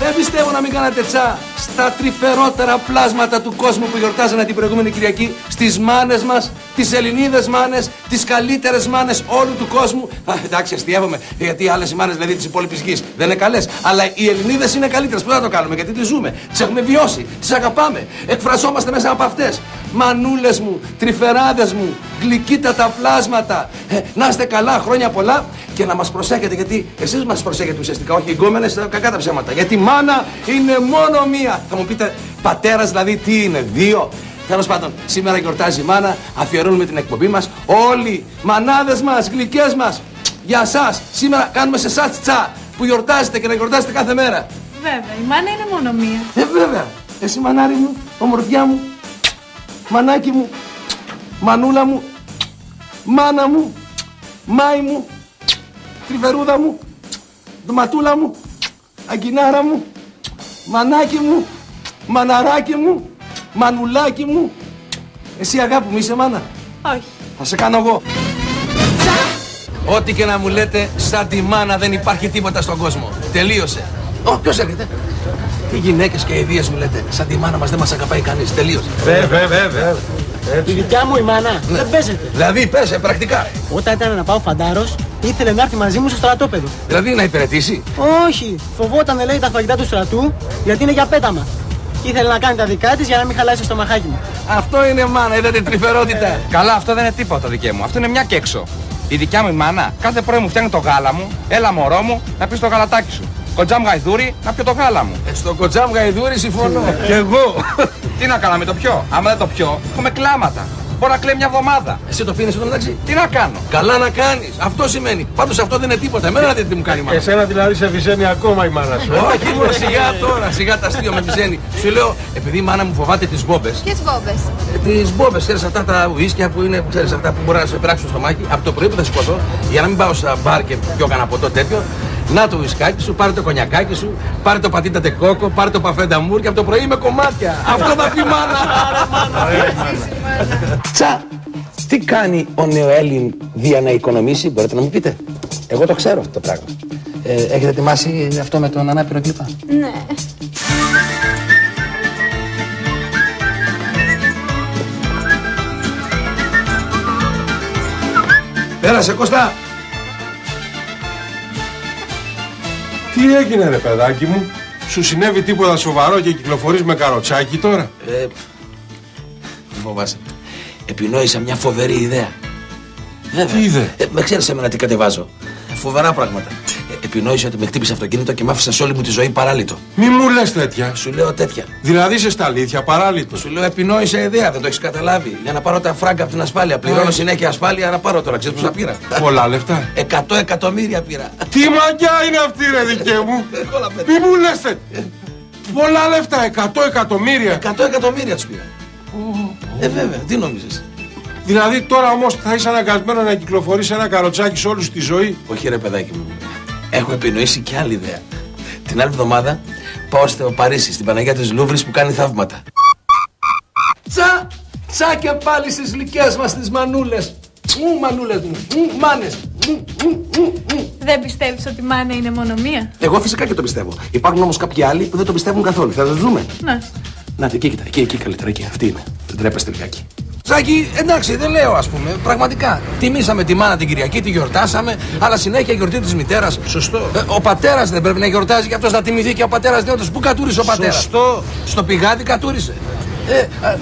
Δεν πιστεύω να μην κάνατε τσα στα τρυφερότερα πλάσματα του κόσμου που γιορτάζανε την προηγούμενη Κυριακή, στις μάνες μας, τις Ελληνίδες μάνες, τις καλύτερες μάνες όλου του κόσμου. Εντάξει, αστιεύομαι, γιατί άλλες οι μάνες δηλαδή της υπόλοιπης γης δεν είναι καλές. Αλλά οι Ελληνίδες είναι καλύτερες. Πώς θα το κάνουμε, γιατί τις ζούμε, τις έχουμε βιώσει, τις αγαπάμε, εκφραζόμαστε μέσα από αυτές. Μανούλες μου, τρυφεράδες μου, γλυκύτατα πλάσματα. Να είστε καλά, χρόνια πολλά και να μας προσέχετε, γιατί εσείς μας προσέχετε ουσιαστικά, όχι οι γκόμενες, κακά τα ψέματα. Γιατί μάνα είναι μόνο μία. Θα μου πείτε, πατέρας δηλαδή τι είναι, δύο? Τέλος πάντων, σήμερα γιορτάζει η μάνα, αφιερώνουμε την εκπομπή μας. Όλοι, μανάδες μας, γλυκές μας, για σας. Σήμερα κάνουμε σε εσάς τσα που γιορτάζετε και να γιορτάζετε κάθε μέρα. Βέβαια, η μάνα είναι μόνο μία. Βέβαια. Εσύ μανάρι μου, ομορφιά μου, μανάκι μου, μανούλα μου, μάνα μου, μάη μου, τρυφερούδα μου, ντοματούλα μου, αγκινάρα μου, μανάκι μου, μαναράκι μου, μανουλάκι μου. Εσύ αγάπη μου είσαι μάνα? Όχι. Θα σε κάνω εγώ. Ό,τι και να μου λέτε, σαν τη μάνα δεν υπάρχει τίποτα στον κόσμο. Τελείωσε. Ποιος έρχεται? Τι γυναίκες και ιδίες μου λέτε. Σαν τη μάνα μας δεν μας αγαπάει κανείς. Τελείωσε. Βέβαια. Η δικιά μου η μάνα δεν παίζεται. Δηλαδή παίζε πρακτικά. Όταν ήταν να πάω φαντάρος, ήθελε να έρθει μαζί μου στο στρατόπεδο. Δηλαδή να υπηρετήσει. Όχι, φοβόταν λέει τα φαγητά του στρατού γιατί είναι για πέταμα. Ήθελε να κάνει τα δικά της για να μην χαλάσει το στομαχάκι μου. Αυτό είναι μάνα, είδατε τρυφερότητα. Καλά, αυτό δεν είναι τίποτα δικέ μου. Αυτό είναι μια και έξω. Η δικιά μου η μάνα κάθε πρωί μου φτιάχνει το γάλα μου. Έλα μωρό μου να πεις το γαλατάκι σου. Κοντζάμ γαϊδούρι να πιω το γάλα μου. Στο κοντζάμ γαϊδούρι συμφωνώ. Κι εγώ. Τι να κάνω, με το πιω? Άμα δεν το πιω, έχουμε κλάματα. Μπορεί να κλαίει μια εβδομάδα. Εσύ το πίνεις εδώ μεταξύ? Τι να κάνω? Καλά να κάνεις. Αυτό σημαίνει. Πάντως αυτό δεν είναι τίποτα. Εμένα να δείτε τι μου κάνει η μάνα. Εσένα δηλαδή σε βυζένει ακόμα η μάνα σου. Όχι μόνο, σιγά τώρα, σιγά τα αστείο με βυζένει. Σου λέω, επειδή η μάνα μου φοβάται τις μπόμπες. Ποιες μπόμπες? Τις μπόμπες, ξέρεις αυτά τα ουίσκια που είναι, ξέρεις αυτά που μπορεί να σε περάξουν στο στομάχι. Από το πρωί που θα σηκωθώ, για να μην πάω στα μπαρ και πιω κανένα ποτό τέτοιο. Να το ουισκάκι σου, πάρε το κονιακάκι σου, πάρε το πατίτα τεκόκο, πάρε το παφέντα μουρ και από το πρωί με κομμάτια. Αυτό θα πει μάνα. Τσα, τι κάνει ο νεοέλλην για να οικονομήσει, μπορείτε να μου πείτε? Εγώ το ξέρω αυτό το πράγμα. Έχετε ετοιμάσει αυτό με τον ανάπηρο κλίπα? Ναι. Πέρασε Κώστα. Τι έγινε ρε παιδάκι μου? Σου συνέβη τίποτα σοβαρό και κυκλοφορείς με καροτσάκι τώρα? Φοβάσαι. Επινόησα μια φοβερή ιδέα. Τι είδε? Με ξέρεις εμένα τι κατεβάζω. Φοβερά πράγματα. Επινόησα ότι με χτύπησε αυτοκίνητο και μ' άφησε σε όλη μου τη ζωή παράλυτο. Μη μου λες τέτοια. Σου λέω τέτοια. Δηλαδή είσαι στα αλήθεια παράλυτο. Σου λέω επινόησα ιδέα, δεν το έχεις καταλάβει. Για να πάρω τα φράγκα από την ασφάλεια. Πληρώνω συνέχεια ασφάλεια να πάρω τώρα. Ξέρεις πόσα πήρα? Πολλά λεφτά. 100 εκατομμύρια πήρα. Τι μαγιά είναι αυτή ρε δικέ μου? Μη μου λες τέτοια. Πολλά λεφτά, 100 εκατομμύρια. 100 εκατομμύρια τους πήρα. Βέβαια, τι νόμιζες? Δηλαδή τώρα όμως θα είσαι αναγκασμένο να κυκλοφορείς ένα καροτσάκι σε όλους τη ζωή? Όχι ρε παιδάκι μου. Έχω επινοήσει και άλλη ιδέα. Την άλλη εβδομάδα πάω στο Παρίσι, στην Παναγία της Λούβρης που κάνει θαύματα. Τσα! Τσα και πάλι στις γλυκές μας τις μανούλες. Μανούλες μου, μάνες. Δεν πιστεύεις ότι η μάνα είναι μόνο μία? Εγώ φυσικά και το πιστεύω. Υπάρχουν όμως κάποιοι άλλοι που δεν το πιστεύουν καθόλου. Θα το δούμε. Ναι. Να, εκεί κοίτα, εκεί καλύτερα, εκεί, αυτή είναι. Δεν τρέπεστε λιγάκι. Ζάκη, εντάξει, δεν λέω ας πούμε, πραγματικά. Τιμήσαμε τη μάνα την Κυριακή, τη γιορτάσαμε, αλλά συνέχεια γιορτή της μητέρας. Σωστό. Ο πατέρας δεν πρέπει να γιορτάζει και αυτός να τιμηθεί και ο πατέρας νεότερος. Πού κατούρισε ο πατέρας? Σωστό. Στο πηγάδι κατούρισε.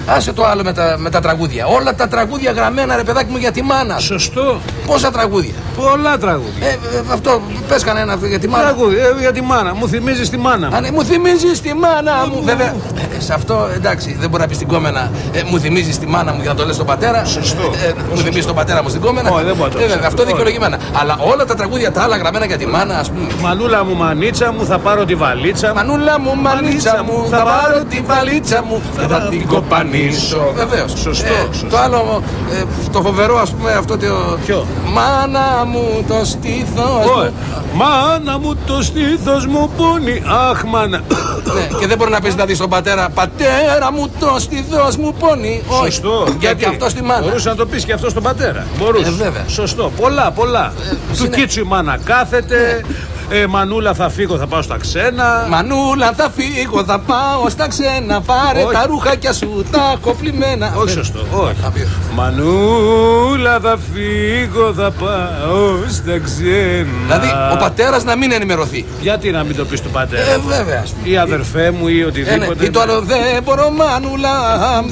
Άσε το άλλο με τα τραγούδια. Όλα τα τραγούδια γραμμένα ρε παιδάκι μου για τη μάνα. Σωστό. Πόσα τραγούδια? Πολλά τραγούδια. Αυτό, πες κανένα για τη μάνα. Τραγούδια για τη μάνα. Μου θυμίζεις τη μάνα μου. Ναι, μου θυμίζεις τη μάνα μου. Βέβαια, σε αυτό εντάξει, δεν μπορεί να πει στην κόμενα μου θυμίζεις τη μάνα μου για να το λες στον πατέρα. Σωστό. Μου θυμίζεις τον πατέρα μου στην κόμενα. Όχι, δεν μπορεί. Αυτό δικαιολογημένα. Αλλά όλα τα τραγούδια τα άλλα γραμμένα για τη μάνα, ας πούμε. Μανούλα μου, μανίτσα μου, θα πάρω τη βαλίτσα μου. Μανούλα μου, μανίτσα μου, θα πάρω τη βαλίτσα μου και θα την κοπανίσω. Βεβαίως. Σωστό. Το άλλο, το φοβερό, ας πούμε, αυτό το. Ποιο? Μάνα μου το στήθος μου. Μάνα μου το στήθος μου πόνει. Αχ, μάνα. Ναι, και δεν μπορεί να πεις δηλαδή στον πατέρα, πατέρα μου το στήθος μου πόνει. Σωστό. Γιατί αυτό στη μάνα. Μπορούσε να το πεις και αυτό στον πατέρα. Μπορούσε. Βέβαια. Σωστό. Πολλά. Του κίτσου η μάνα κάθεται. Μανούλα θα φύγω, θα πάω στα ξένα. Μανούλα θα φύγω, θα πάω στα ξένα. Πάρε τα ρούχακια σου, τα κοπλιμένα. Όχι σωστό, όχι. Μανούλα θα φύγω, θα πάω στα ξένα. Δηλαδή ο πατέρας να μην ενημερωθεί. Γιατί να μην το πεις του πατέρα? Βέβαια. Ή αδερφέ μου ή οτιδήποτε. Ή το άλλο, δεν μπορώ Μανούλα,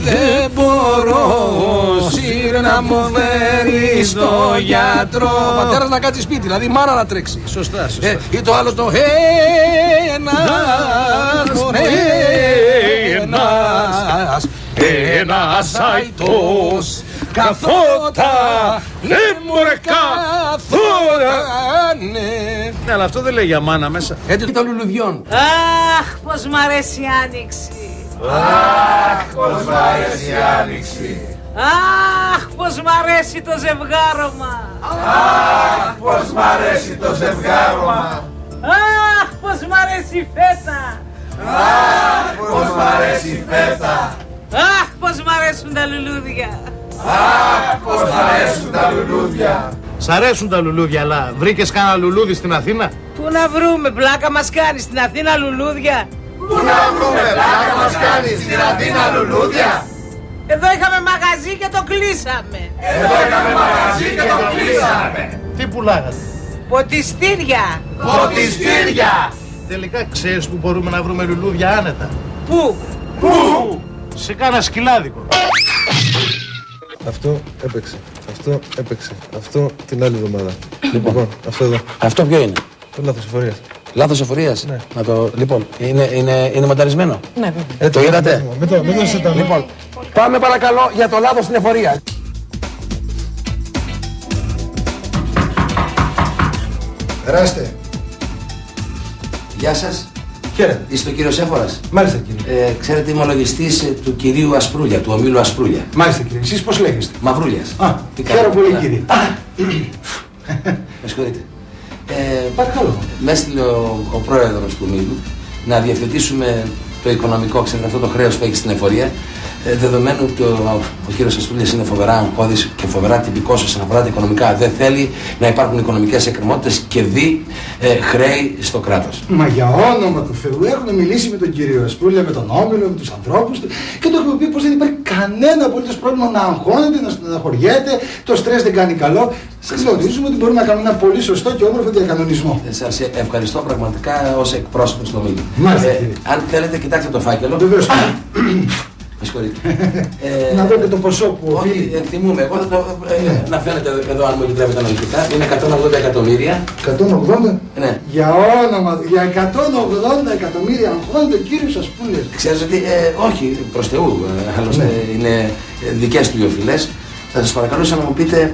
δεν μπορώ. Σύρε να μου φέρει στο γιατρό. Ο πατέρας να κάτσει σπίτι, δηλαδή η μάνα να τρέξει. Σωστά. Ή το άλλο το ένας αϊτός καθότα, ναι μωρέ καθότα. Ναι, αλλά αυτό δεν λέει για μάνα μέσα. Έτσι των λουλουδιών. Αχ, πως μ' αρέσει η άνοιξη. Αχ, πως μ' αρέσει η άνοιξη. Αχ, πως μ' αρέσει το ζευγάρωμα. Αχ, πως μ' αρέσει το ζευγάρωμα. Αχ, πως μ' αρέσει η φέτα. Αχ, πως μ' αρέσει η φέτα. Αχ, πως μ' αρέσουν τα λουλούδια. Αχ, πως μ' αρέσουν τα λουλούδια. Σ' αρέσουν τα λουλούδια, αλλά βρήκες κανένα λουλούδι στην Αθήνα? Πού να βρούμε, πλάκα μας κάνει στην Αθήνα λουλούδια. Πού να βρούμε, πλάκα μας κάνει στην Αθήνα λουλούδια. Εδώ είχαμε μαγαζί και το κλείσαμε. Εδώ είχαμε μαγαζί και το κλείσαμε. Τι πουλάγατε? Ποτιστήρια. Ποτιστήρια. Τελικά ξέρεις που μπορούμε να βρούμε λουλούδια άνετα? Πού? Πού? Σε κάνα σκυλάδικο. Αυτό έπαιξε. Αυτό έπαιξε. Αυτό την άλλη εβδομάδα. Λοιπόν, αυτό εδώ. Αυτό ποιο είναι? Το λάθος εφορίας. Λάθος εφορίας. Ναι. Να το, λοιπόν, είναι μονταρισμένο. Ναι, βέβαια. Το είδατε? Μην το ζητάμε. Λοιπόν, πάμε παρακαλώ για το λάθος στην εφορία. Περάστε. Γεια σας. Χαίρετε. Είστε ο κύριος Έφορας? Μάλιστα κύριε. Ξέρετε, είμαι ομολογιστής του κυρίου Ασπρούλια, του ομίλου Ασπρούλια. Μάλιστα κύριε. Εσείς πώς λέγεστε? Μαυρούλιας. Χαίρομαι πολύ κύριε. Με συγχωρείτε. Παρακαλώ. Με έστειλε ο πρόεδρος του ομίλου να διευθετήσουμε το οικονομικό, ξέρετε, αυτό το χρέος που έχει στην εφορία. Δεδομένου ότι ο κύριος Ασπρούλιας είναι φοβερά αγχώδης και φοβερά τυπικός όσον αφορά τα οικονομικά. Δεν θέλει να υπάρχουν οικονομικές εκκρεμότητες και χρέη στο κράτος. Μα για όνομα του Θεού, έχουμε μιλήσει με τον κύριο Ασπρούλια, με τον Όμιλο, με τους ανθρώπους του και το έχουμε πει πως δεν υπάρχει κανένα απολύτως πρόβλημα να αγχώνεται, να στεναχωριέται, το στρες δεν κάνει καλό. Γνωρίζουμε ότι μπορούμε να κάνουμε ένα πολύ σωστό και όμορφο διακανονισμό. Σας ευχαριστώ πραγματικά ως εκπρόσωπος του ομίλου. Αν θέλετε, κοιτάξτε το φάκελο. Βεβαίως. Με συγχωρείτε. Να δω και το ποσό που όχι, θυμούμαι. Εγώ θα το. Να φαίνεται εδώ, αν μου επιτρέπετε αναλυτικά. Είναι 180 εκατομμύρια. 180? Ναι. Για όνομα, για 180 εκατομμύρια αγχώνεται ο κύριος Ασπρούλιας. Ξέρεις ότι. Όχι, προς Θεού. Άλλωστε είναι δικές του οι οφειλές. Θα σας παρακαλούσα να μου πείτε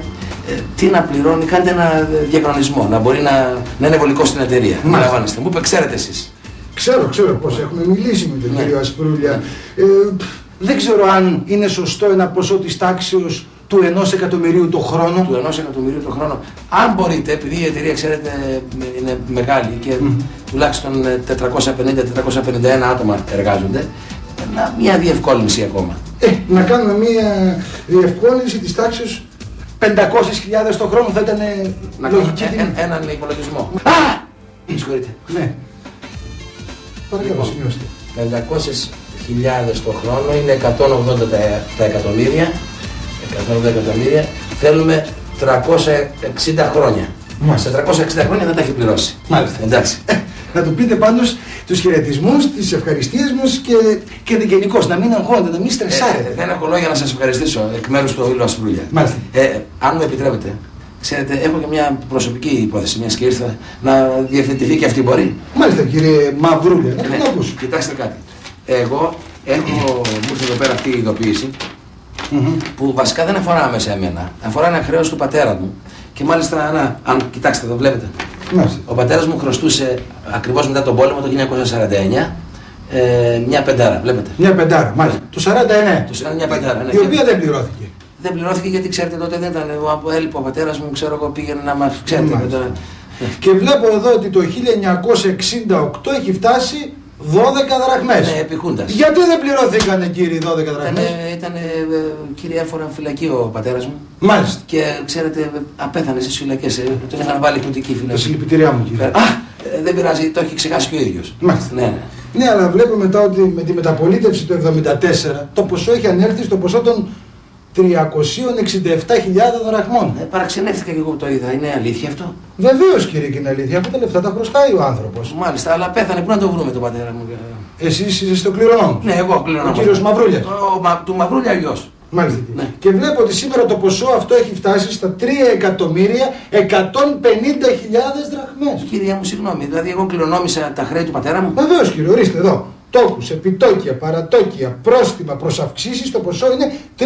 τι να πληρώνει. Κάντε ένα διακανονισμό. Να μπορεί να είναι βολικό στην εταιρεία. Μαλαβάνεστε. Μου είπε, ξέρετε εσείς. Ξέρω πώς έχουμε μιλήσει με τον κύριο Ασπρούλια. Δεν ξέρω αν είναι σωστό ένα ποσό της τάξεως του 1 εκατομμυρίου το χρόνο. Του 1 εκατομμυρίου το χρόνο. Αν μπορείτε, επειδή η εταιρεία, ξέρετε, είναι μεγάλη και τουλάχιστον 450-451 άτομα εργάζονται, μια διευκόλυνση ακόμα. Να κάνουμε μια διευκόλυνση της τάξεως 500.000 το χρόνο θα ήταν λογική. Έναν υπολογισμό. Με συγχωρείτε. Ναι. Παρακαλώ, σημειώστε. 500.000 το χρόνο είναι 180 τα εκατομμύρια. 180 εκατομμύρια. Θέλουμε 360 χρόνια. Σε 360 χρόνια δεν τα έχει πληρώσει. Μάλιστα. Εντάξει. Να του πείτε πάντως τους χαιρετισμούς, τις ευχαριστίες μας και γενικώς να μην αγχώνετε, να μην στρεσάρετε. Δεν έχω λόγια να σας ευχαριστήσω εκ μέρους του ομίλου Ασπρούλια. Μάλιστα. Αν μου επιτρέπετε, ξέρετε, έχω και μια προσωπική υπόθεση, μιας και ήρθα να διευθετηθεί και αυτή, μπορεί? Μάλιστα, κύριε Μαυρούλια, να την ακούσω. Κοιτάξτε κάτι. Εγώ μου ήρθε εδώ πέρα αυτή η ειδοποίηση που βασικά δεν αφορά άμεσα εμένα. Αφορά ένα χρέος του πατέρα μου. Και μάλιστα, αν κοιτάξτε εδώ, βλέπετε. Μάλιστα. Ο πατέρας μου χρωστούσε ακριβώς μετά τον πόλεμο το 1949 μια πεντάρα, βλέπετε. Μια πεντάρα, μάλιστα. Το 49. Μια πεντάρα, ναι. Η οποία δεν πληρώθηκε. Δεν πληρώθηκε γιατί, ξέρετε, τότε δεν ήταν. Έλειπε ο πατέρας μου, ξέρω εγώ, πήγαινε να μας ξέρετε. Και βλέπω εδώ ότι το 1968 έχει φτάσει 12 δραχμές. Ναι, επιχούντας. Γιατί δεν πληρωθήκανε, κύριοι, 12 δραχμές? Ήταν, κύριε Έφορα, φυλακή ο πατέρας μου. Μάλιστα. Και ξέρετε, απέθανε στις φυλακές. Τον είχαν βάλει κουτική φυλακή. Τα συλληπιτήριά μου, κύριε. Δεν πειράζει, το έχει ξεχάσει και ο ίδιος. Μάλιστα. Ναι. Ναι, αλλά βλέπω μετά ότι με τη μεταπολίτευση του 1974 το ποσό έχει ανέλθει στο ποσό των 367.000 δραχμών. Παραξενεύτηκα και εγώ που το είδα. Είναι αλήθεια αυτό? Βεβαίως, κύριε, και είναι αλήθεια. Αυτά τα λεφτά τα χρωστάει ο άνθρωπος. Μάλιστα, αλλά πέθανε. Πού να το βρούμε τον πατέρα μου? Εσείς είστε στο κληρονόμο? Ναι, εγώ κληρονόμο. Ο κύριος Μαυρούλιας. Του Μαυρούλια γιος. Μάλιστα. Ναι. Και βλέπω ότι σήμερα το ποσό αυτό έχει φτάσει στα 3.150.000 δραχμές. Κυρία μου, συγγνώμη, δηλαδή εγώ κληρονόμησα τα χρέη του πατέρα μου? Βεβαίως, κύριε, ορίστε εδώ. Τόκους, επιτόκια, παρατόκια, πρόστιμα προς αυξήσεις, το ποσό είναι 3.150.000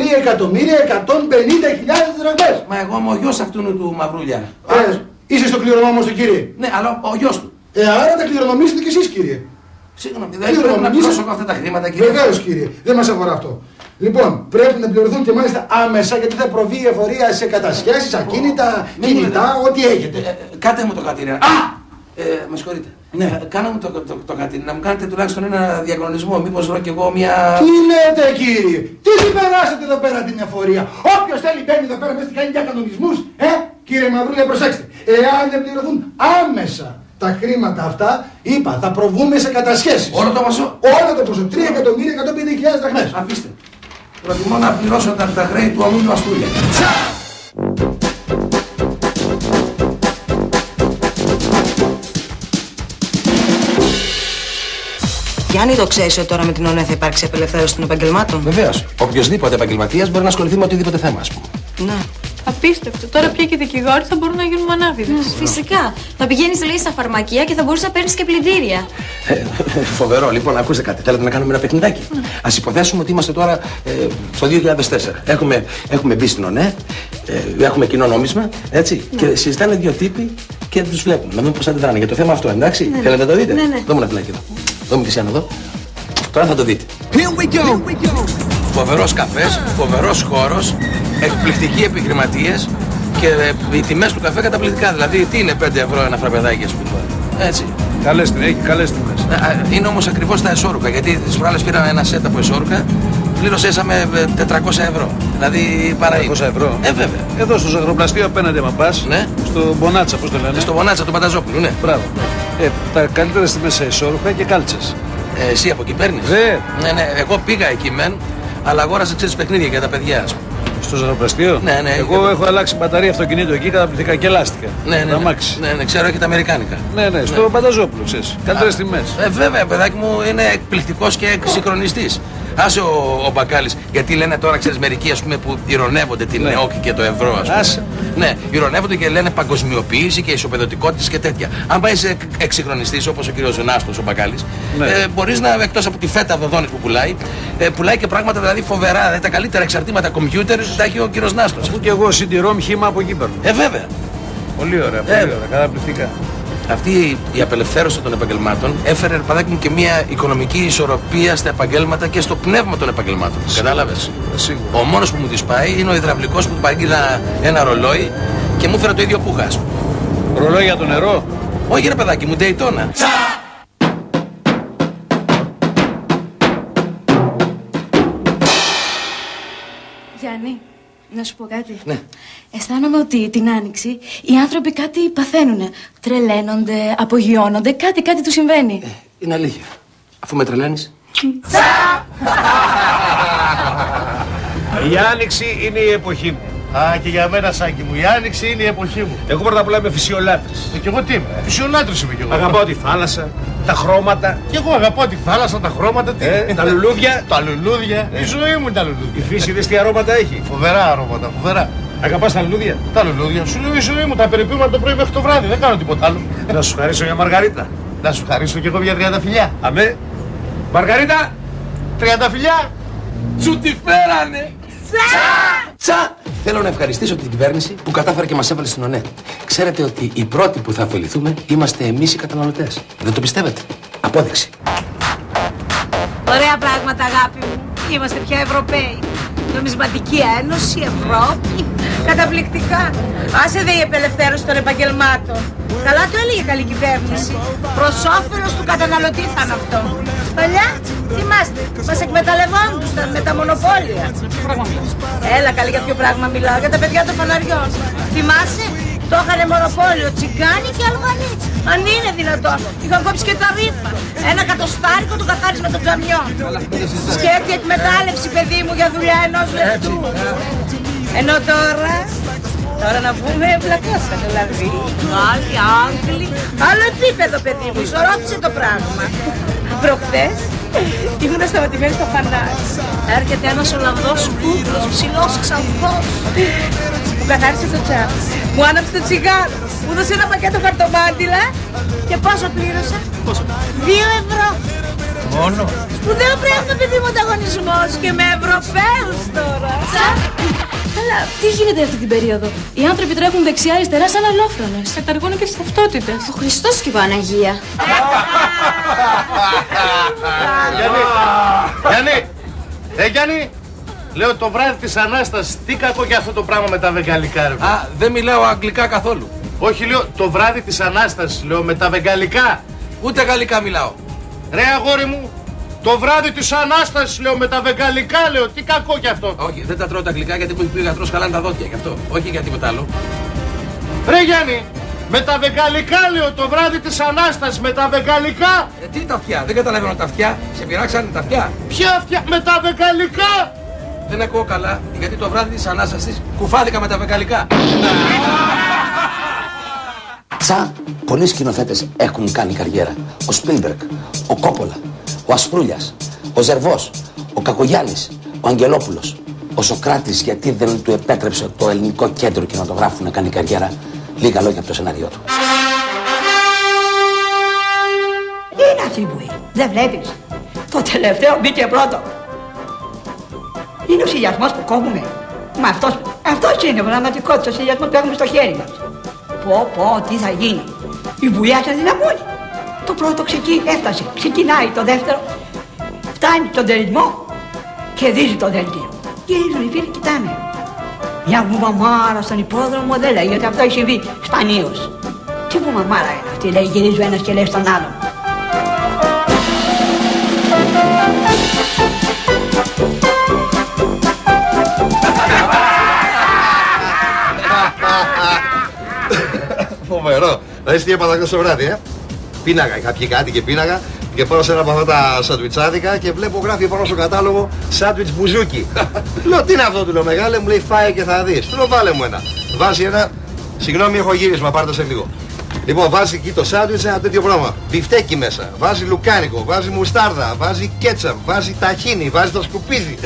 δραχμές. Μα εγώ είμαι ο γιος αυτού του Μαυρούλια. Είσαι στο κληρονόμο του, κύριε? Ναι, αλλά ο γιος του. Άρα τα κληρονομήσετε κι εσείς, κύριε. Συγγνώμη, δεν πρέπει να πληρώσω αυτά τα χρήματα, κύριε? Βεβαίως, κύριε, δεν μας αφορά αυτό. Λοιπόν, πρέπει να πληρωθούν και μάλιστα άμεσα, γιατί θα προβεί η εφορία σε κατασχέσεις, ακίνητα, κινητά, ό,τι έχετε. Κάτε μου το κατήρι. Με συγχωρείτε. Ναι. Κάνε μου το κατήρι, να μου κάνετε τουλάχιστον ένα διακανονισμό. Μήπως βρω κι εγώ μια. Τι λέτε, κύριε? Τι συμπεράσετε εδώ πέρα την εφορία? Όποιος θέλει μπαίνει εδώ πέρα μέσα και κάνει διακανονισμούς. Κύριε Μαυρούλια, προσέξτε. Εάν δεν πληρωθούν άμεσα τα χρήματα αυτά, είπα, θα προβούμε σε κατασχέσεις. Όλο το ποσό? Όλο το ποσό. 3.150.000 δραχμές. Αφήστε. Προτιμώ να πληρώσω τα χρέη του ομίλου Αστούρια. Γιάννη, το ξέρεις ότι τώρα με την ΟΝΕ θα υπάρξει απελευθέρωση των επαγγελμάτων? Βεβαίως. Οποιοσδήποτε επαγγελματίας μπορεί να ασχοληθεί με οτιδήποτε θέμα, ας πούμε. Ναι. Απίστευτο. Τώρα πια και οι δικηγόροι θα μπορούν να γίνουν μανάβιδες. Φυσικά. Θα πηγαίνεις, λέει, στα φαρμακεία και θα μπορείς να παίρνεις και πλυντήρια. Φοβερό. Λοιπόν, ακούστε κάτι. Θέλετε να κάνουμε ένα παιχνιδάκι? Ας υποθέσουμε ότι είμαστε τώρα το 2004. Έχουμε μπει στην ΟΝΕ, έχουμε κοινό νόμισμα, έτσι. Και συζητάνε δύο τύποι και τους βλέπουμε. Να δούμε πώς αντιδράνε για το θέμα αυτό, εντάξει. Θέλετε να το δείτε? Ναι. Δώμε ένα φυλάκι εδώ. Δώμε τη σένα εδώ. Τώρα θα το δείτε. Φοβερός καφές, φοβερός χώρος, εκπληκτικοί επιχειρηματίες και οι τιμές του καφέ καταπληκτικά. Δηλαδή, τι είναι 5 ευρώ ένα φραπεδάκι, ας πούμε. Έτσι. Έχει καλές τιμές. Είναι όμως ακριβώς τα εσώρουχα, γιατί τις προάλλες πήραμε ένα σετ από εσώρουχα, πλήρωσαμε 400 ευρώ. Δηλαδή παραείπνο. 400 ευρώ. Βέβαια. Εδώ στο ζαχαροπλαστείο απέναντι, άμα πας. Ναι. Στο Μπονάτσα, πώς το λένε. Στο Μπονάτσα του Πανταζόπουλου, ναι. Μπράβο. Τα καλύτερα τιμές σε εσώρουχα και κάλτσες. Εσύ από εκεί παίρνεις? Ναι, εγώ πήγα εκεί μεν, αλλά αγόρασα, ξέρεις, παιχνίδια για τα παιδιά, ας πούμε. Στο ζαχαροπλαστείο? Ναι. Εγώ έχω αλλάξει μπαταρία αυτοκινήτου εκεί, καταπληκτικά και λάστιχα. Ναι, ξέρω, έχει τα αμερικάνικα. Ναι, στο Πανταζόπουλο, ξέρεις. Καλύτερες τιμές. Βέβαια, παιδάκι μου, είναι εκπληκτικός και εξυγχρονιστής. Άσε ο Μπακάλης, γιατί λένε τώρα, ξέρεις, μερικοί, ας πούμε, που ηρωνεύονται την ΕΟΚ και το ευρώ, ας πούμε. Άσε. Ναι, ηρωνεύονται και λένε παγκοσμιοποίηση και ισοπεδωτικότητες και τέτοια. Αν πάει σε εξυγχρονιστής όπως ο κύριος Νάστος, ο Μπακάλης, μπορείς να, εκτός από τη φέτα δοδόνης που πουλάει και πράγματα δηλαδή φοβερά. Δηλαδή τα καλύτερα εξαρτήματα κομπιούτερ τα έχει ο κύριος Νάστος. Αφού και εγώ CD-ROM χήμα από εκεί παίρνω. Βέβαια. Πολύ ωραία, καταπληκτικά. Αυτή η απελευθέρωση των επαγγελμάτων έφερε, παιδάκι μου, και μια οικονομική ισορροπία στα επαγγέλματα και στο πνεύμα των επαγγελμάτων. Κατάλαβες? Σίγουρα. Ο μόνος που μου τη πάει είναι ο υδραυλικός που του παρήγγειλα ένα ρολόι και μου έφερε το ίδιο που είχα. Ρολόι για το νερό? Όχι, ρε παιδάκι μου, Daytona. Γιάννη, να σου πω κάτι. Ναι. Αισθάνομαι ότι την Άνοιξη οι άνθρωποι κάτι παθαίνουνε. Τρελαίνονται, απογειώνονται, κάτι του συμβαίνει. Είναι αλήθεια. Αφού με τρελαίνεις. Η Άνοιξη είναι η εποχή μου. Α, και για μένα, Σάκη μου, η Άνοιξη είναι η εποχή μου. Εγώ πρώτα απ' όλα είμαι φυσιολάτρης. Και εγώ τι είμαι? Φυσιολάτρης είμαι κι εγώ. Αγαπάω τη θάλασσα, τα χρώματα. Και εγώ αγαπάω τη θάλασσα, τα χρώματα, τα λουλούδια. Τα λουλούδια. Η ζωή μου είναι τα λουλούδια. Η φύση δες τι αρώματα έχει. Φοβερά αρώματα, φοβερά. Αγαπάς τα λουλούδια? Τα λουλούδια. Σου λέω η ζωή μου, τα περιποιούμε από το πρωί μέχρι το βράδυ. Δεν κάνω τίποτα άλλο. Να σου χαρίσω μια μαργαρίτα. Να σου χαρίσω κι εγώ μια 30 φιλιά. Αμέ. Μαργαρίτα! 30 φιλιά! Σου τη φέρανε! Τσα! Θέλω να ευχαριστήσω την κυβέρνηση που κατάφερε και μας έβαλε στην ΟΝΕ. Ξέρετε ότι οι πρώτοι που θα ωφεληθούμε είμαστε εμείς οι καταναλωτές. Δεν το πιστεύετε? Απόδειξη. Ωραία πράγματα, αγάπη μου. Είμαστε πια Ευρωπαίοι. Νομισματική Ένωση, Ευρώπη. Καταπληκτικά. Άσε δε η απελευθέρωση των επαγγελμάτων. Καλά το έλεγε καλή κυβέρνηση. Προς όφελος του καταναλωτή θα είναι αυτό. Παλιά, θυμάστε, μας εκμεταλλευόντουσαν με τα μονοπόλια. Έλα καλή, για ποιο πράγμα μιλάω? Για τα παιδιά των φαναριών. Θυμάσαι? Το είχανε μονοπόλιο, τσιγκάνοι και Αλβανοί. Αν είναι δυνατόν. Είχαν κόψει και τα ρήφα. Ένα κατοστάρικο του καθάρισμα των τζαμιών. Σκέφτη εκμετάλλευση, παιδί μου, για δουλειά ενός λεπτού. Ενώ τώρα να πούμε βλακώσα, δηλαδή. Άλλοι, Άγγλοι. Άλλο επίπεδο, παιδί μου, ισορρόπησε το πράγμα. Προχθές ήμουν σταματημένη στο φανάρι. Έρχεται ένας ολαβδός κούκλος, ψηλός, ξανθός. Μου καθάρισε το τσάπι. Μου άναψε το τσιγάρο. Μου δώσε ένα πακέτο χαρτομάτιλα. Και πόσο πλήρωσα? 2 ευρώ. Μόνο. Σπουδαίο πράγμα, παιδί μου, ανταγωνισμός. Και με Ευρωπαίους τώρα. Αλλά τι γίνεται αυτή την περίοδο? Οι άνθρωποι τρέχουν δεξιά-αριστερά σαν αλλόφρονες. Καταργούν και τις ταυτότητες. Ο Χριστός και η Παναγία. Γιάννη, λέω το βράδυ της Ανάστασης, τι κακό για αυτό το πράγμα με τα βεγγαλικά, ρε. Α, δεν μιλάω αγγλικά καθόλου. Όχι, λέω το βράδυ της Ανάστασης, λέω με τα βεγγαλικά. Ούτε γαλλικά μιλάω. Ρε αγόρι μου, το βράδυ της Ανάστασης, λέω με τα βεγγαλικά, λέω, τι κακό κι αυτό. Όχι, δεν τα τρώω τα αγγλικά γιατί μου έχει πει ο γιατρός χαλάνε τα δόντια γι' αυτό. Όχι για τίποτα άλλο. Ρε Γιάννη, με τα βεγγαλικά, λέω, το βράδυ της Ανάστασης, με τα βεγγαλικά. Τι τα αυτιά, δεν καταλαβαίνω τα αυτιά. Σε πειράξανε τα αυτιά. Ποια αυτιά, με τα βεγγαλικά. Δεν ακούω καλά, γιατί το βράδυ της Ανάστασης κουφάθηκα με τα βεγγαλικά. Πολλοί σκηνοθέτες έχουν κάνει καριέρα. Ο Σπίλμπεργκ, ο Κόπολα, ο Ασπρούλιας, ο Ζερβός, ο Κακογιάννης, ο Αγγελόπουλος. Ο Σοκράτης, γιατί δεν του επέτρεψε το Ελληνικό Κέντρο Κινηματογράφου να κάνει καριέρα? Λίγα λόγια από το σενάριό του. Τι είναι αυτή που είναι, δεν βλέπεις? Το τελευταίο μπήκε πρώτο. Είναι ο σιλιασμός που κόβουμε. Μα αυτός είναι πραγματικότητα, ο σιλιασμός που έχουμε στο χέρι μας. Πω, τι θα γίνει. Η βουλιά θα δυναμώνει. Το πρώτο έφτασε, ξεκινάει το δεύτερο, φτάνει τον τελισμό και δίζει το δελτίο. Γυρίζουν οι φίλοι, κοιτάνε. Μια βουμαμάρα στον υπόδρομο δεν λέει, γιατί αυτό έχει συμβεί σπανίως. Τι βουμαμάρα είναι αυτή, λέει, γυρίζει ο ένας και λέει στον άλλον. Φοβερό. Δηλαδή τι έπαθα στο βράδυ, Πίναγα, είχα πιει κάτι και πίναγα και πάω σε ένα από αυτά τα σαντουιτσάδικα και βλέπω γράφει πάνω στο κατάλογο σάντουιτς μπουζούκι. Λέω τι είναι αυτό, του λέω μεγάλε, μου λέει φάε και θα δεις. Του λέω βάλε μου ένα. Βάζει ένα, συγγνώμη έχω γύρισμα, πάρτε σε λίγο. Λοιπόν, βάζει εκεί το σάντουιτς ένα τέτοιο πράγμα. Μπιφτέκι μέσα, βάζει λουκάνικο, βάζει μουστάρδα, βάζει κέτσαπ, βάζει ταχίνι, βάζει το σκουπίδι.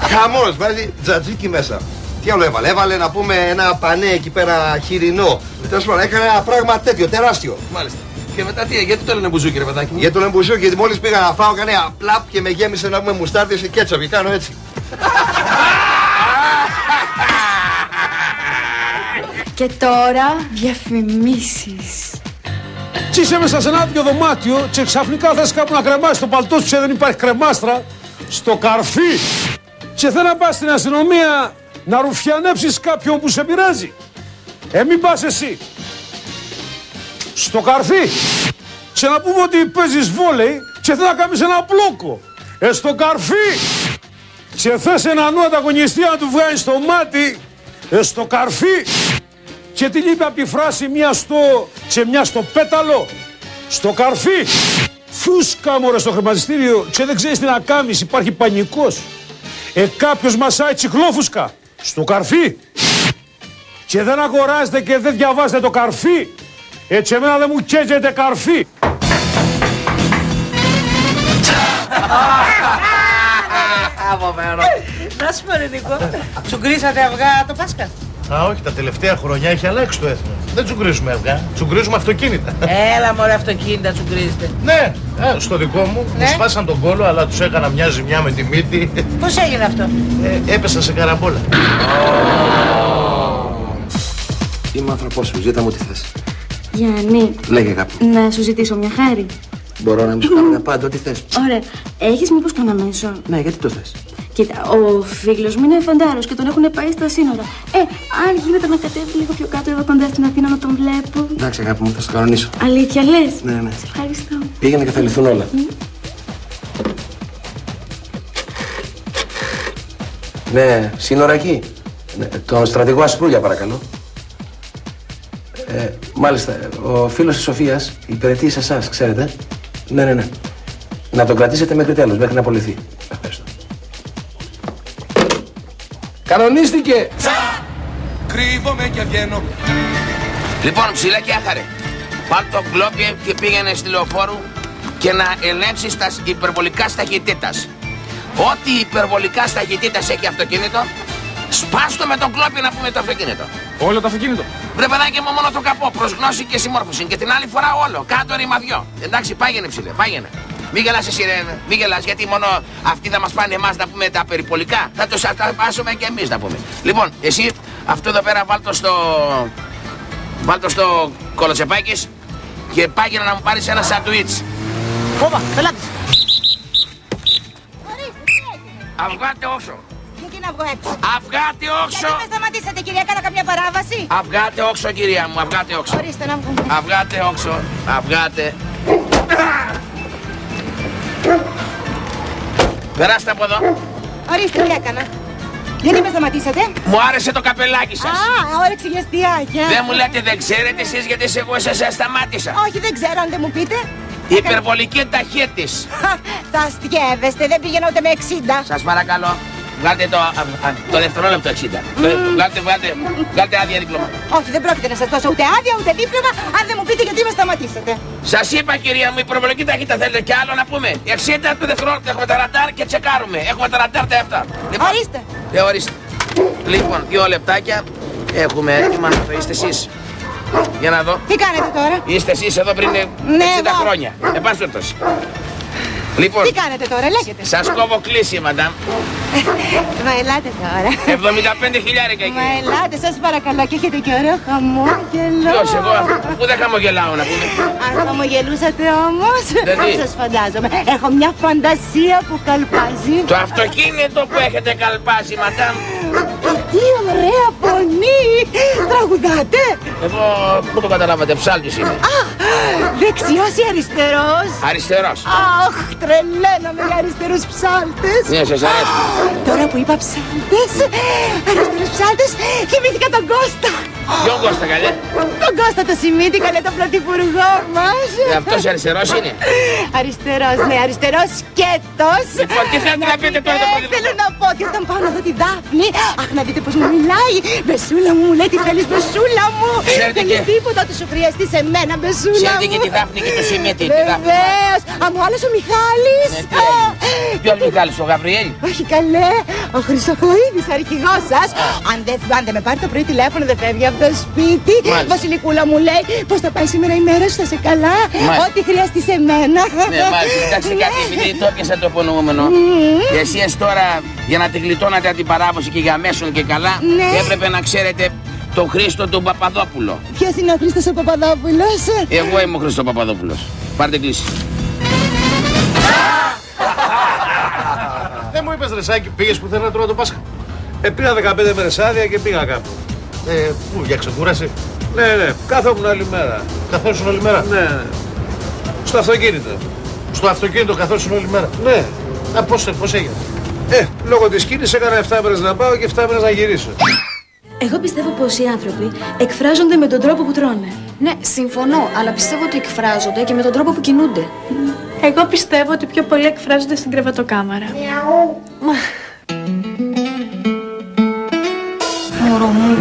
Χαμός, βάζει τζατζίκι μέσα. Τι άλλο έβαλε, έβαλε να πούμε ένα πανέ εκεί πέρα χοιρινό. Τέλος πάντων, έκανε ένα πράγμα τέτοιο, τεράστιο. Μάλιστα. Και μετά τι, γιατί το λένε μπουζούκι, ρε παιδάκι μου? Γιατί το λένε μπουζούκι, γιατί μόλις πήγα να φάω, έκανε απλάπ και με γέμισε να πούμε μουστάρδες και κέτσαπ. Και κάνω έτσι. Και τώρα διαφημίσεις. Τι είσαι μέσα σε ένα άδειο δωμάτιο και ξαφνικά θες κάπου να κρεμάσεις το παλτό σου και δεν υπάρχει κρεμάστρα στο καρφί. Και θέλει να πας στην αστυνομία να ρουφιανέψεις κάποιον που σε πειράζει. Μην πας εσύ. Στο καρφί. Και να πούμε ότι παίζεις βόλεϊ και θέλει να κάνεις ένα μπλόκο. Στο καρφί. Και θες έναν νου ανταγωνιστή να του βγάλεις στο μάτι. Στο καρφί. Και τι λείπει από τη φράση μία στο και μια στο πέταλο. Στο καρφί. Φούσκα μωρέ στο χρηματιστήριο και δεν ξέρεις τι να κάνεις, υπάρχει πανικός. Κάποιος μασάει τσιχλόφουσκα. Στο καρφί. Και δεν αγοράζετε και δεν διαβάζετε το καρφί. Έτσι εμένα δεν μου καίζεται καρφί. Να σου πω ρε Νίκο, τσουγκρίσατε αυγά το Πάσχα? Όχι, τα τελευταία χρόνια έχει αλλάξει το έθνος. Δεν τσουγκρίζουμε αυγά, τσουγκρίζουμε αυτοκίνητα. Έλα μωρέ, αυτοκίνητα τσουγκρίζετε. Ναι, στο δικό μου μου σπάσαν τον κόλο, αλλά τους έκανα μια ζημιά με τη μύτη. Πώς έγινε αυτό? Έπεσα σε καραμπόλα. Είμαι άνθρωπός σου, ζήτα μου τι θες. Γιάννη, Λέγε αγάπη. να σου ζητήσω μια χάρη. Μπορώ να μην σου κάνω πάντα ό,τι θες. Ωραία. Έχεις μήπως κανένα μέσο? Ναι, γιατί το θες? Κοίτα, ο φίλος μου είναι φαντάρος και τον έχουν πάει στα σύνορα. Αν γίνεται να κατέβει λίγο πιο κάτω εδώ κοντά στην Αθήνα να τον βλέπω. Εντάξει αγάπη μου, θα στο κανονίσω. Αλήθεια λες? Ναι. Σε ευχαριστώ. Πήγαινε και θα λυθούν όλα. Ναι, σύνορα εκεί. Ναι, τον στρατηγό Ασπρούλια παρακαλώ. Μάλιστα, ο φίλος της Σοφίας υπηρετεί σε εσάς, ξέρετε. Ναι. Να τον κρατήσετε μέχρι τέλος, μέχρι να απολυθεί. Ευχαριστώ. Κανονίστηκε! Κρύβομαι και βγαίνω. Λοιπόν, ψηλά και άχαρε. Πάρ' το γκλόπι και πήγαινε στη λεωφόρου και να ελέγξεις τα υπερβολικά ταχυτήτας. Ό,τι υπερβολικά ταχυτήτας έχει αυτοκίνητο, σπάστο με τον κλόπι να πούμε το αυτοκίνητο. Όλο το αυτοκίνητο. Βρε παιδάκι μου, μόνο το καπό, προς γνώση και συμμόρφωση. Και την άλλη φορά όλο, κάτω ρήμα δυο. Εντάξει, πάγαινε ψηλέ, πάγαινε. Μην γελάς εσύ ρε, μην γελάς, γιατί μόνο αυτοί θα μας πάνε εμάς να πούμε τα περιπολικά. Θα το σαταπάσουμε και εμείς να πούμε. Λοιπόν, εσύ αυτό εδώ πέρα βάλ' το στο κολοτσεπάκης και πάγαινε να μου πάρεις ένα σαντουίτς. Όπα, πελάτης. Αυγάτε όξο. Γιατί να βγω έξω. Αυγάτε όξο. Γιατί με σταματήσατε κυρία, έκανα καμιά παράβαση. Αυγάτε όξο κυρία μου, αυγάτε όξο. Ορίστε να βγούμε. Αυγάτε όξο, αυγάτε. Περάστε από εδώ. Ορίστε τι έκανα. Γιατί με σταματήσατε. Μου άρεσε το καπελάκι σας. Όρεξη για αστιάκια. Δεν μου λέτε δεν ξέρετε εσείς γιατί εγώ σας σταμάτησα. Όχι, δεν ξέρω αν δεν μου πείτε. Υπερβολική ταχύτης. Θα αστιεύεστε, δεν πήγαινα ούτε με 60. Σας παρακαλώ, βγάλτε το δευτερόλεπτο 60. Βγάλτε άδεια δίπλωμα. Όχι, δεν πρόκειται να σας δώσω ούτε άδεια ούτε δίπλωμα αν δεν μου πείτε γιατί με σταματήσατε. Σας είπα κυρία μου, υπερβολική ταχύτητα θέλετε κι άλλο να πούμε. 60 το δευτερόλεπτο έχουμε τα ραντάρ και τσεκάρουμε. Έχουμε τα ραντάρ τα 7. Ορίστε. Ορίστε. Λοιπόν, 2 λεπτάκια έχουμε έτοιμα. Θα είστε εσείς. Για να δω. Τι κάνετε τώρα. Είστε εσείς εδώ πριν 60 χρόνια. Εν πάση περιπτώσει. Λοιπόν, τι κάνετε τώρα, λέγετε. Σας κόβω κλίση, μαντάμ. Μα ελάτε τώρα. 75.000 εκεί. Μα ελάτε, σας παρακαλώ, και έχετε και ωραίο χαμόγελο. Ποιος, εγώ, που δεν χαμογελάω να πούμε. Αν χαμογελούσατε όμως, δηλαδή, σας φαντάζομαι. Έχω μια φαντασία που καλπάζει. Το αυτοκίνητο που έχετε καλπάζει, μαντάμ. Τι ωραία φωνή. Τραγουδάτε. Εγώ, πού το καταλάβατε, ψάλτης είμαι. Δεξιός ή αριστερός. Αριστερός. Αχ, τρελαίνομαι για αριστερούς ψάλτες. Ναι, σας αρέσει. Τώρα που είπα ψάλτες, αριστερούς ψάλτες, θυμήθηκα τον Κώστα. Ποιον Κώστα, καλέ. Τον Κώστα το Σιμίτη, καλέ, τον πρωθυπουργό μας. Αυτός αριστερός είναι. Αριστερός, ναι, αριστερός σκέτος. Λοιπόν, τι θέλετε να πείτε τώρα το πρωθυπουργό. Θέλω να πω ότι όταν πάω να δω τη Δάφνη, αχ, να δείτε πως μου μιλάει. Μπεσούλα μου, λέει, τι θέλεις, Μπεσούλα μου. Θέλεις τίποτα, ότι σου χρειαστεί σε μένα, Μπεσούλα μου. Ξέρετε και τη Δάφνη και το Σιμίτη. Βεβαίως. Μου άλλος ο Μιχάλης. Ποιος Μιχάλης, ο Γαβριέλ. Όχι καλέ, ο Χρυσοχοΐδης, ο αρχηγός σας. Αν δεν με πάρει το πρωί τηλέφωνο, δεν φεύγει από το σπίτι. Βασιλικούλα μου λέει πως θα πάει σήμερα η μέρα σου, θα σε καλά. Ό,τι χρειαστεί σε μένα. Ναι, μάλιστα. Κοιτάξτε κάτι, επειδή το έπιασα το υπονοούμενο. Και εσείς τώρα, για να τη γλιτώνατε την παράδοση και για μέσον και καλά, έπρεπε να ξέρετε τον Χρήστο τον Παπαδόπουλο. Ποιος είναι ο Χρήστος ο Παπαδόπουλος? Εγώ είμαι ο Χρήστος Παπαδόπουλος. Πάρτε κλίση. Δεν μου είπες, Ρεσάκη, πήγες που θέλω να τρώω το Πάσχα. Πήγα 15 μέρες άδεια και πήγα κάπου. Πού, για ξεκούραση. Ναι, κάθομαι όλη μέρα. Καθόσουν όλη μέρα. Ναι. Στο αυτοκίνητο. Στο αυτοκίνητο καθόσουν όλη μέρα. Ναι. Πώς έγινε. Λόγω της κίνησης έκανα 7 μέρες να πάω και 7 μέρες να γυρίσω. Εγώ πιστεύω πως οι άνθρωποι εκφράζονται με τον τρόπο που τρώνε. Ναι, συμφωνώ, αλλά πιστεύω ότι εκφράζονται και με τον τρόπο που κινούνται. Εγώ πιστεύω ότι πιο πολύ εκφράζονται στην κρεβατοκάμαρα. Μωρό μου,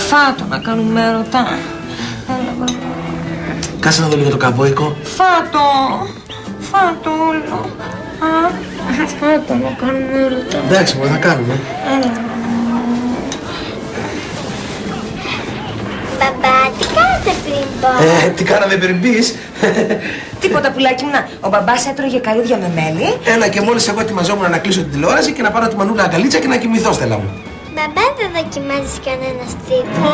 φάτο να κάνουμε έρωτα. Κάτσε να δω λίγο το καμπόικο. Φάτο όλο. Φάτο να κάνουμε έρωτα. Εντάξει, θα κάνουμε. Μπαμπά, τι κάνετε πριν πω? Τι κάναμε πριν πεις? Τίποτα πουλάκι μου, να. Ο μπαμπάς έτρωγε καλούδια με μέλι. Έλα και μόλις εγώ ετοιμαζόμουν να κλείσω την τηλεόραση και να πάρω τη μανούλα αγκαλίτσα και να κοιμηθώ, Στέλλα μου. Μπαμπά, δεν δοκιμάζεις κανένα στίβο?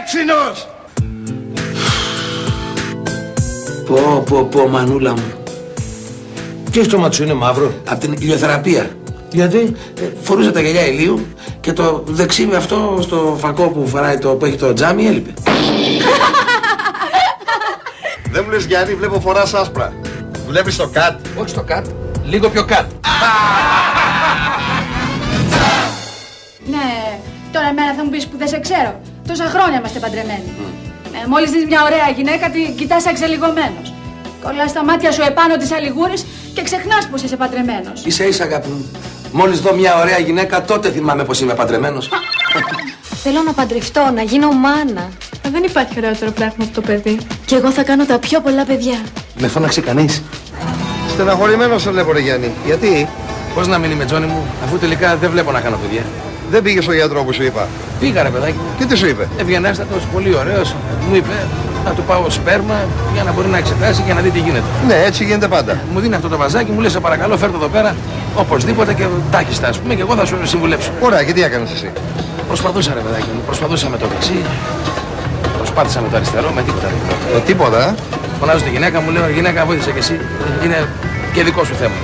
έξινος! Πω, μανούλα μου. Και στο μάτι σου είναι μαύρο. Απ' την ηλιοθεραπεία. Γιατί? Φορούσα τα γυαλιά ηλίου και το δεξί με αυτό στο φακό που φοράει που έχει το τζάμι έλειπε. Δεν μου λες Γιάννη, βλέπω φοράς άσπρα. Βλέπεις το κατ? Όχι στο κατ, λίγο πιο κατ. Ναι, τώρα εμένα θα μου πεις που δεν σε ξέρω. Τόσα χρόνια είμαστε παντρεμένοι. Μόλις δεις μια ωραία γυναίκα, την κοιτάς εξελιγωμένος. Κολλάς τα μάτια σου επάνω της αλιγούρης και ξεχνάς πως είσαι παντρεμένος. Ίσα αγάπη μου. Μόλις δω μια ωραία γυναίκα, τότε θυμάμαι πως είμαι παντρεμένος. Θέλω να παντρευτώ, να γίνω μάνα. Δεν υπάρχει ωραιότερο πράγμα από το παιδί. Και εγώ θα κάνω τα πιο πολλά παιδιά. Με φώναξε κανείς? Στεναχωρημένος σε βλέπω ρε Γιάννη. Γιατί? Πώς να μην είμαι Τζόνι μου, αφού τελικά δεν βλέπω να κάνω παιδιά. Δεν πήγες στο γιατρό που σου είπα? Πήγα ρε παιδάκι μου. Και τι σου είπε? Ευγενέστατος, πολύ ωραίος. Μου είπε να του πάω σπέρμα για να μπορεί να εξετάσει και να δει τι γίνεται. Ναι, έτσι γίνεται πάντα. Μου δίνει αυτό το βαζάκι, μου λέει σε παρακαλώ φέρ' το εδώ πέρα οπωσδήποτε και τάχιστα ας πούμε και εγώ θα σου συμβουλέψω. Ωραία, και τι έκανες εσύ? Προσπαθούσα ρε παιδάκι μου, προσπαθούσα με το δεξί, προσπάθησα με το αριστερό, με τίποτα. Τίποτα, Φωνάζω τη γυναίκα μου, λέω γυναίκα βοήθησε και εσύ, είναι και δικό σου θέμα.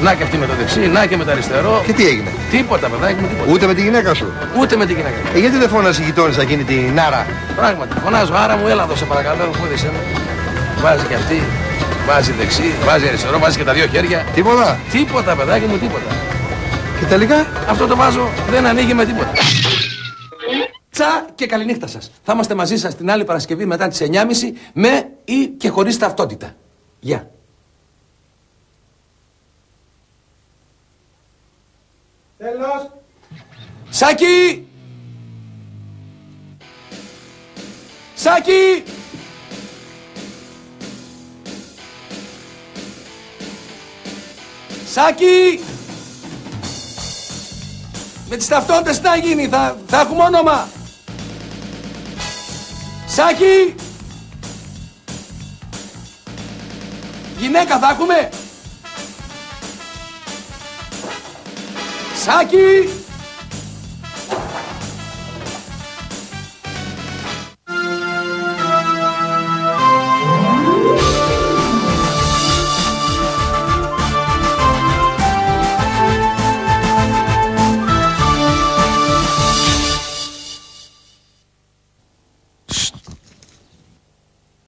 Να και αυτή με το δεξί, να και με το αριστερό. Και τι έγινε? Τίποτα, παιδάκι μου, τίποτα. Ούτε με τη γυναίκα σου? Ούτε με τη γυναίκα. Γιατί δεν φώνασε η γειτόνισσα εκείνη την Άρα? Πράγματι, φωνάζω, άρα μου έλα εδώ σε παρακαλώ, βοήθησε με. Βάζει και αυτή, βάζει δεξί, βάζει αριστερό, βάζει και τα δύο χέρια. Τίποτα? Τίποτα, παιδάκι μου, τίποτα. Και τελικά? Αυτό το βάζο δεν ανοίγει με τίποτα. Τσα και καληνύχτα σας. Θα είμαστε μαζί σας την άλλη Παρασκευή μετά τις 9.30 με ή και χωρίς ταυτότητα. Γεια. Τέλος. Σάκη! Σάκη! Σάκη! Με τις ταυτότητες τι να γίνει, θα έχουμε όνομα. Σάκη! Γυναίκα θα έχουμε. Σάκη!